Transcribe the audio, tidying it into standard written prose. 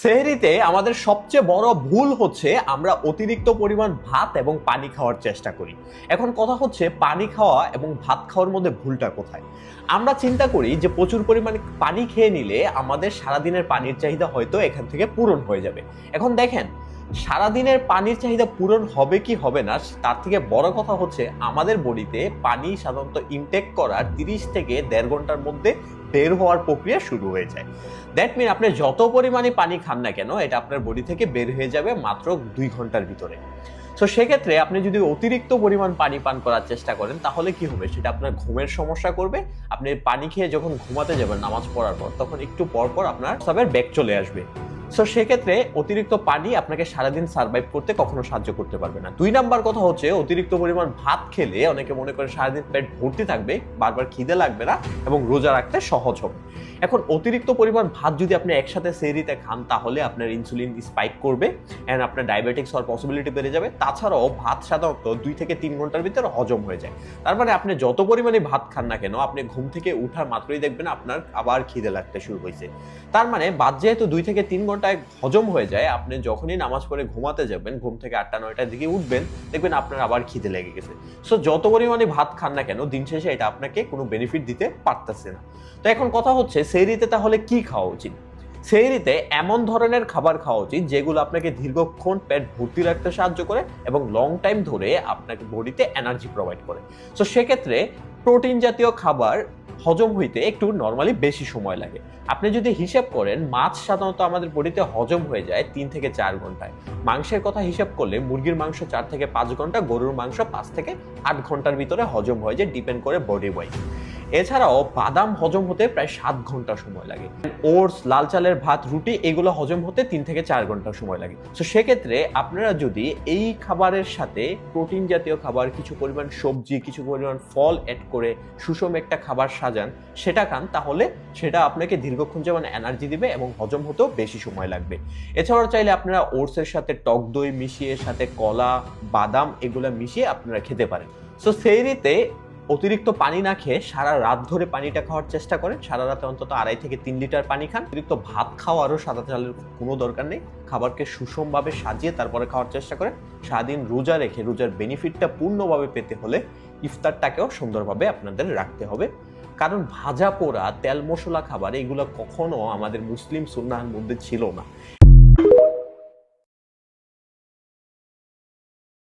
সেহরিতে আমাদের সবচেয়ে বড় ভুল হচ্ছে আমরা অতিরিক্ত পরিমাণ ভাত এবং পানি খাওয়ার চেষ্টা করি। এখন কথা হচ্ছে পানি খাওয়া এবং ভাত খাওয়ার মধ্যে ভুলটা কোথায়? আমরা চিন্তা করি যে প্রচুর পরিমাণে পানি খেয়ে নিলে আমাদের সারাদিনের পানির চাহিদা হয়তো এখান থেকে পূরণ হয়ে যাবে। এখন দেখেন, সারাদিনের পানির চাহিদা পূরণ হবে কি হবে না তার থেকে বড় কথা হচ্ছে আমাদের বডিতে পানি সাধারণত ইনটেক করার 30 থেকে 1.5 ঘন্টার মধ্যে বের হওয়ার প্রক্রিয়া শুরু হয়ে যায়। দ্যাট মিন আপনি যত পরিমাণে পানি খান না কেন এটা আপনার বডি থেকে বের হয়ে যাবে মাত্র 2 ঘন্টার ভিতরে। সো সেক্ষেত্রে আপনি যদি অতিরিক্ত পরিমাণ পানি পান করার চেষ্টা করেন তাহলে কি হবে, সেটা আপনার ঘুমের সমস্যা করবে। আপনি পানি খেয়ে যখন ঘুমাতে যাবেন নামাজ পড়ার পর, তখন একটু পর পর আপনার সবের ব্যাক চলে আসবে। সো সেক্ষেত্রে অতিরিক্ত পানি আপনাকে সারাদিন সার্ভাইভ করতে কখনো সাহায্য করতে পারবে না। 2 নাম্বার কথা হচ্ছে অতিরিক্ত পরিমাণ ভাত খেলে অনেকে মনে করে সারাদিন পেট ভর্তি থাকবে, বারবার খিদে লাগবে না এবং রোজা রাখতে সহজ হবে। এখন অতিরিক্ত পরিমাণ ভাত যদি আপনি একসাথে সেহরিতে খান তাহলে আপনার ইনসুলিন স্পাইক করবে এন্ড আপনার ডায়াবেটিক্স হওয়ার পসিবিলিটি বেড়ে যাবে। তাছাড়াও ভাত সাধারণত 2 থেকে 3 ঘন্টার ভিতরে হজম হয়ে যায়। তার মানে আপনি যত পরিমাণে ভাত খান না কেন, আপনি ঘুম থেকে উঠার মাত্রই দেখবেন আপনার আবার খিদে লাগতে শুরু হয়েছে। তার মানে ভাত যেহেতু 2 থেকে 3 ঘন্টায় হজম হয়ে যায়, আপনি যখনই নামাজ পড়ে ঘুমাতে যাবেন, ঘুম থেকে 8টা-9টার দিকে উঠবেন, দেখবেন আপনার আবার খিদে লেগে গেছে। সো যত পরিমাণে ভাত খান না কেন, দিন শেষে এটা আপনাকে কোনো বেনিফিট দিতে পারতেছে না। তো এখন কথা হচ্ছে সেহরিতে তাহলে কি খাওয়া উচিত? সেহরিতে এমন ধরনের খাবার খাওয়া উচিত যেগুলো আপনাকে দীর্ঘক্ষণ পেট ভর্তি রাখতে সাহায্য করে এবং লং টাইম ধরে আপনাকে বডিতে এনার্জি প্রোভাইড করে। সো সেক্ষেত্রে প্রোটিন জাতীয় খাবার হজম হইতে একটু নরমালি বেশি সময় লাগে। আপনি যদি হিসাব করেন, মাছ সাধারণত আমাদের বডিতে হজম হয়ে যায় 3 থেকে 4 ঘন্টায়। মাংসের কথা হিসাব করলে মুরগির মাংস 4 থেকে 5 ঘন্টা, গরুর মাংস 5 থেকে 8 ঘন্টার ভিতরে হজম হয়ে যায়, ডিপেন্ড করে বডি ওয়াইজ। এছাড়াও বাদাম হজম হতে প্রায় 7 ঘন্টা সময় লাগে। ওটস, লাল চালের ভাত, রুটি এগুলো হজম হতে 3 থেকে 4 ঘন্টা সময় লাগে। তো সেক্ষেত্রে আপনারা যদি এই খাবারের সাথে প্রোটিন জাতীয় খাবার, কিছু পরিমাণ সবজি, কিছু পরিমাণ ফল অ্যাড করে সুষম একটা খাবার সাজান, সেটা খান, তাহলে সেটা আপনাকে দীর্ঘক্ষণ যেমন এনার্জি দিবে এবং হজম হতেও বেশি সময় লাগবে। এছাড়াও চাইলে আপনারা ওটসের সাথে টক দই মিশিয়ে, সাথে কলা, বাদাম এগুলো মিশিয়ে আপনারা খেতে পারেন। সো সেহরিতে অতিরিক্ত পানি না খেয়ে সারা রাত ধরে পানিটা খাওয়ার চেষ্টা করেন। সারা রাতে অন্তত 2.5 থেকে 3 লিটার পানি খান। অতিরিক্ত ভাত খাওয়ারও সাদা চালের কোনো দরকার নেই। খাবারকে সুষমভাবে সাজিয়ে তারপরে খাওয়ার চেষ্টা করেন। সারাদিন রোজা রেখে রোজার বেনিফিটটা পূর্ণভাবে পেতে হলে ইফতারটাকেও সুন্দরভাবে আপনাদের রাখতে হবে। কারণ ভাজা পোড়া তেল মশলা খাবার এগুলো কখনো আমাদের মুসলিম সুন্নাহর মধ্যে ছিল না।